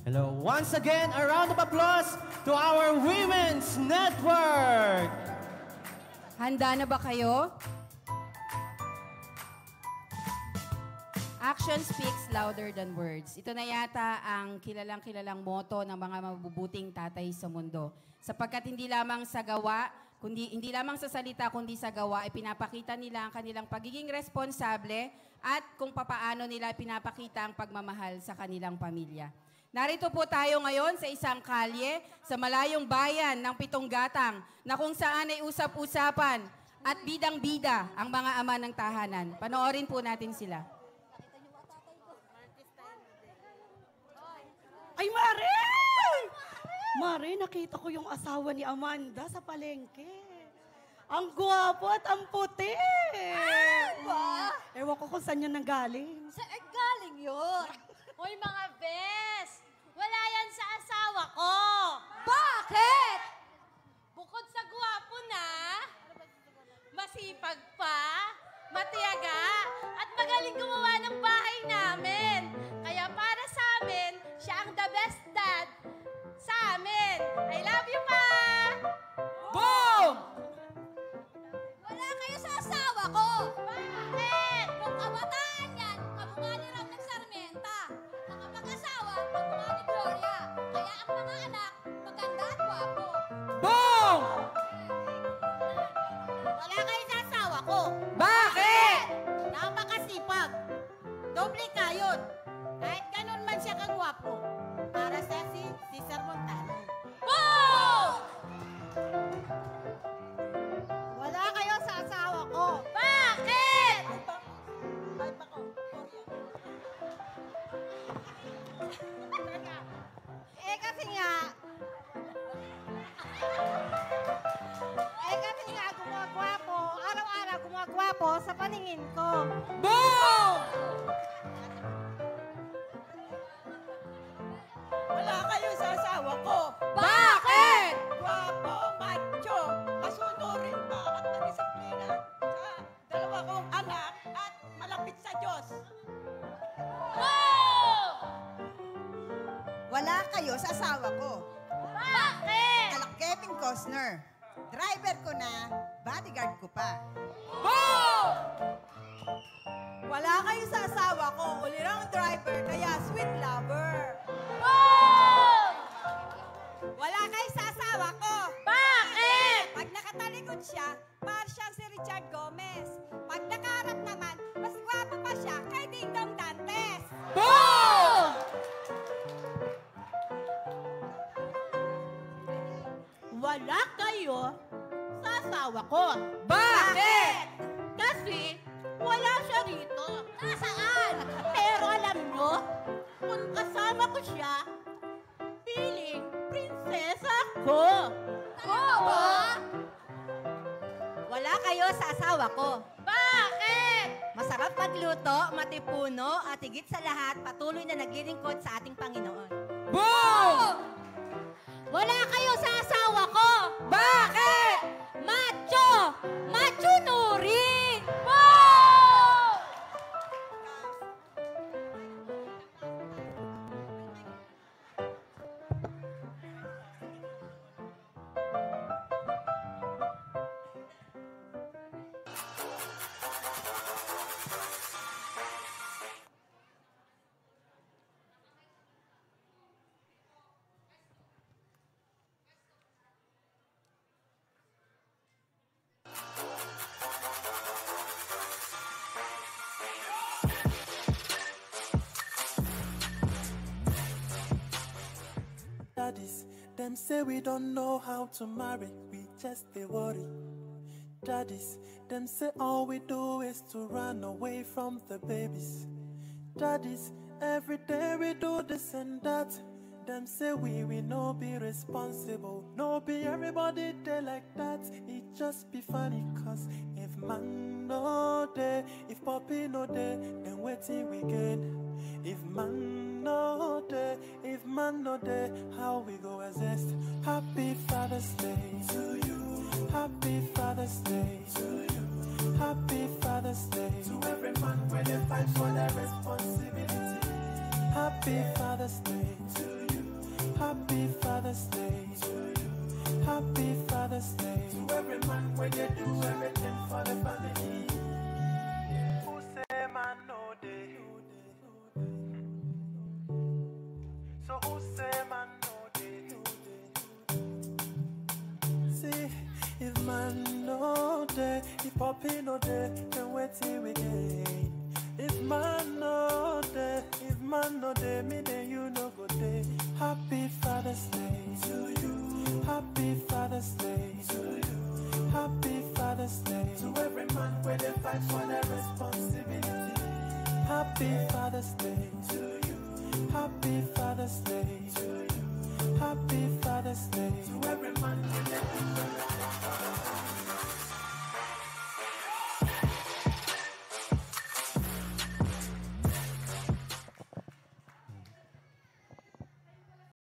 Hello. Once again, a round of applause to our Women's Network. Handa na ba kayo? Action speaks louder than words. Ito na yata ang kilalang-kilalang motto ng mga mabubuting tatay sa mundo. Sapagkat hindi lamang sa gawa, hindi lamang sa salita, kundi sa gawa, ay pinapakita nila ang kanilang pagiging responsable at kung papaano nila pinapakita ang pagmamahal sa kanilang pamilya. Narito po tayo ngayon sa isang kalye sa malayong bayan ng Pitong Gatang na kung saan ay usap-usapan at bidang-bida ang mga ama ng tahanan. Panoorin po natin sila. Ay, Mare! Mare, nakita ko yung asawa ni Amanda sa palengke. Ang gwapo at ang puti. Ba? Ewan ko kung saan yun nanggaling. Sa galing yun. Hoy mga bes, wala yan sa asawa ko. Bakit? Bukod sa gwapo na, masipag pa, matiyaga, at magaling gumawa ng bahay namin. Kaya para sa amin, siya ang the best dad sa amin. I love you, Ma! Boom! Wala kayo sa asawa ko. Bakit? Kung kabataan yan, kamukha ni Ram ng Sarmenta. Nakapag-asawa, kamukha ni Gloria. Kaya ang mga anak, maganda at gwapo. Boom! Wala kayo sa asawa ko. Bakit? Napakasipag. Doble kayod. Kahit ganun man siya kagwapo. Para sa si Cesar Montano. Boom! Wala kayo sa asawa ko. Bakit? kasi nga gumagwapo, araw-araw gumagwapo sa paningin ko. Boom! Wala kayo sa asawa ko. Bakit? Gwapo, macho, masunurin pa at madisiplina sa dalawa kong anak at malapit sa Diyos. Wala kayo sa asawa ko. Bakit? Alak Kevin Costner. Driver ko na, bodyguard ko pa. Boom! Wala kayo sa asawa ko. Ulirang driver, kaya sweet lover. Wala kayo sa asawa ko. Bakit? Pag nakatalikod siya, para siyang si Richard Gomez. Pag nakaharap naman, mas gwapo pa siya kay Ding Dong Dantes. Boom! Wala kayo sa asawa ko. Bakit? Kasi wala siya rito. Nasaan? Pero alam nyo, kung kasama ko siya, feeling prinsesa ko. Ba? Wala kayo sa asawa ko. Bakit? Masarap magluto, matipuno, at higit sa lahat, patuloy na naglilingkod sa ating Panginoon. Boom! Wala kayo sa asawa ko. Bakit? Macho! Macho Nuri! Daddies, them say we don't know how to marry, we just they worry. Daddies, them say all we do is to run away from the babies. Daddies, every day we do this and that. Them say we no be responsible, no be everybody there like that. It just be funny cause if man no day, if puppy no day, then waiting we get. If man no day, if man no day, how we go exist? Happy Father's Day to you. Happy Father's Day to you. Happy Father's Day to every man where they fight for their responsibility. Happy Father's Day to you. Father's Day to you. Happy Father's Day to every man when you do everything for the family. Who say man no day? So who say man no day? See, if man no day, if Poppy no day, then wait till we gain. If man no day, me then you know